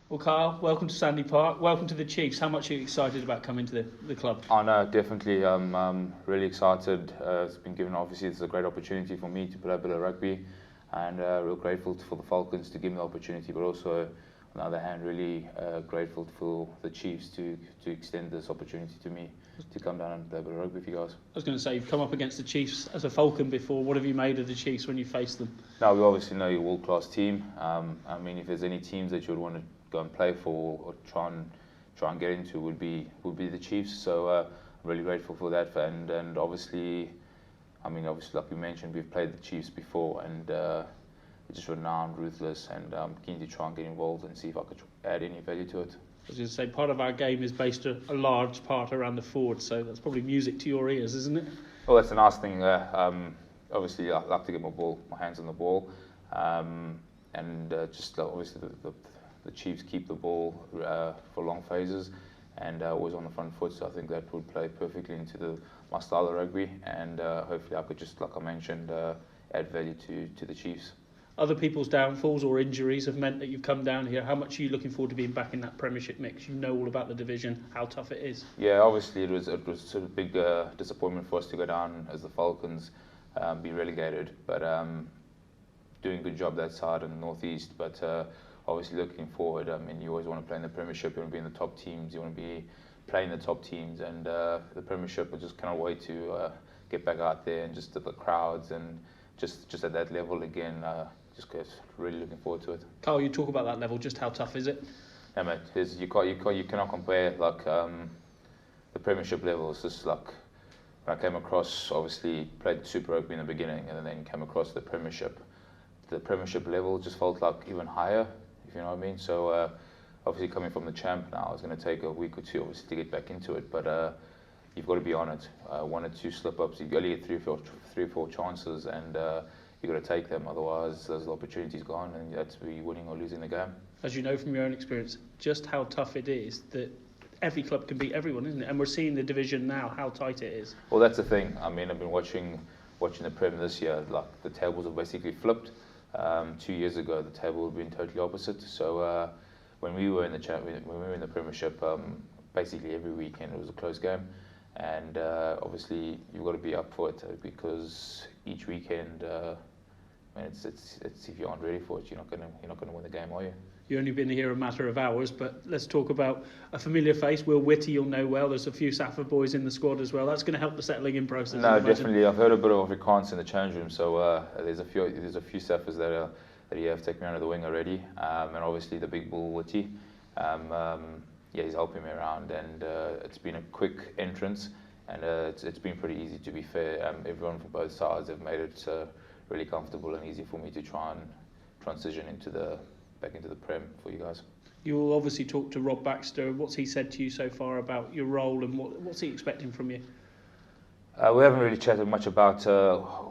Well, Carl, welcome to Sandy Park. Welcome to the Chiefs. How much are you excited about coming to the club? Oh no, definitely. I'm really excited. It's been given, obviously, it's a great opportunity for me to play a bit of rugby, and real grateful for the Falcons to give me the opportunity, but also, on the other hand, really grateful for the Chiefs to extend this opportunity to me to come down and play a bit of rugby with you guys. I was going to say, you've come up against the Chiefs as a Falcon before. What have you made of the Chiefs when you faced them? Now, we obviously know you're a world-class team. I mean, if there's any teams that you would want to go and play for or try and get into, would be the Chiefs. So I'm really grateful for that. And obviously, like we mentioned, we've played the Chiefs before, and they're just renowned, ruthless, and I'm keen to try and get involved and see if I could add any value to it. I was going to say, part of our game is based a large part around the forward, so that's probably music to your ears, isn't it? Well, that's a nice thing. Obviously, I like to get my hands on the ball, and just obviously the Chiefs keep the ball for long phases and always on the front foot. So I think that would play perfectly into my style of rugby, and hopefully I could just, like I mentioned, add value to the Chiefs. Other people's downfalls or injuries have meant that you've come down here. How much are you looking forward to being back in that Premiership mix? You know all about the division, how tough it is. Yeah, obviously it was sort of big disappointment for us to go down as the Falcons, be relegated, but doing a good job that side in the northeast. But obviously looking forward, I mean, you always want to play in the Premiership. You want to be in the top teams. You want to be playing the top teams, and the Premiership. I just cannot wait to get back out there and just at the crowds and just at that level again. Just really looking forward to it. Carl, you talk about that level. Just how tough is it? Yeah, mate. You cannot compare like the Premiership level. It's just like when I came across, obviously played Super Rugby in the beginning, and then came across the Premiership. The Premiership level just felt like even higher, if you know what I mean. So obviously coming from the champ now, it's going to take a week or two, obviously, to get back into it. But you've got to be on it. One or two slip-ups, you only get three or four chances, and you've got to take them. Otherwise, those opportunities gone, and that's where you're winning or losing the game. As you know from your own experience, just how tough it is that every club can beat everyone, isn't it? And we're seeing the division now, how tight it is. Well, that's the thing. I mean, I've been watching the Prem this year. Like, the tables have basically flipped. 2 years ago, the table would have been totally opposite. So when we were in the Premiership, basically every weekend it was a close game, and obviously you've got to be up for it, because each weekend, it's if you aren't ready for it, you're not gonna win the game, are you? You've only been here a matter of hours, but let's talk about a familiar face. Will Whitty, you'll know well. There's a few Safa boys in the squad as well. That's going to help the settling in process. No, definitely. I've heard a bit of Afrikaans in the change room, so there's a few Safas that have taken me under the wing already, and obviously the big bull Whitty. He's helping me around, and it's been a quick entrance, and it's been pretty easy, to be fair. Everyone from both sides have made it really comfortable and easy for me to try and transition back into the Prem for you guys. You will obviously talk to Rob Baxter. What's he said to you so far about your role, and what's he expecting from you? We haven't really chatted much about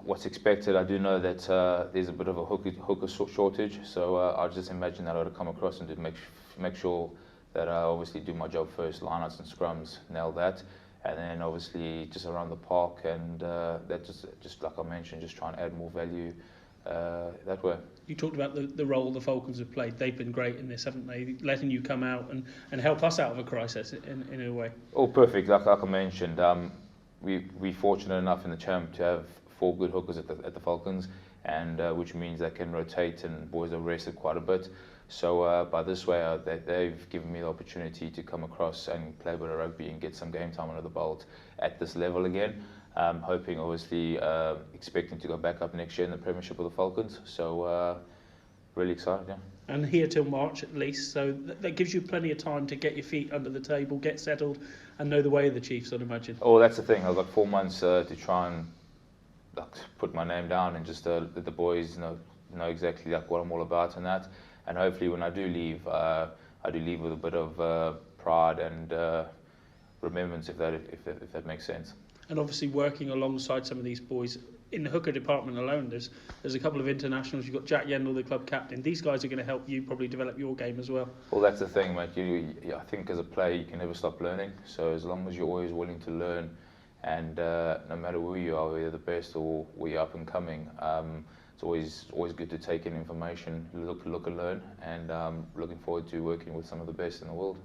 what's expected. I do know that there's a bit of a hooker shortage, so I just imagine that I ought to come across and to make sure that I obviously do my job first, lineouts and scrums, nail that, and then obviously just around the park, and that just like I mentioned, just try and add more value that way. You talked about the role the Falcons have played. They've been great in this, haven't they? Letting you come out and help us out of a crisis in a way. Oh, perfect. Like I mentioned, we're fortunate enough in the champ to have 4 good hookers at the Falcons, and which means they can rotate, and boys are rested quite a bit. So by this way, they've given me the opportunity to come across and play a bit of rugby and get some game time under the belt at this level again. Hoping, obviously, expecting to go back up next year in the Premiership with the Falcons. So really excited, yeah. And here till March at least, so that gives you plenty of time to get your feet under the table, get settled, and know the way of the Chiefs, I'd imagine. Oh, that's the thing. I've got 4 months to try and put my name down and just let the boys know exactly what I'm all about and that. And hopefully, when I do leave, I do leave with a bit of pride and remembrance, if that makes sense. And obviously, working alongside some of these boys in the hooker department alone, there's a couple of internationals. You've got Jack Yeandle, the club captain. These guys are going to help you probably develop your game as well. Well, that's the thing, mate. I think as a player, you can never stop learning. So as long as you're always willing to learn, and no matter where you are, whether you're the best or where you're up and coming, it's always good to take in information, look and learn, and looking forward to working with some of the best in the world.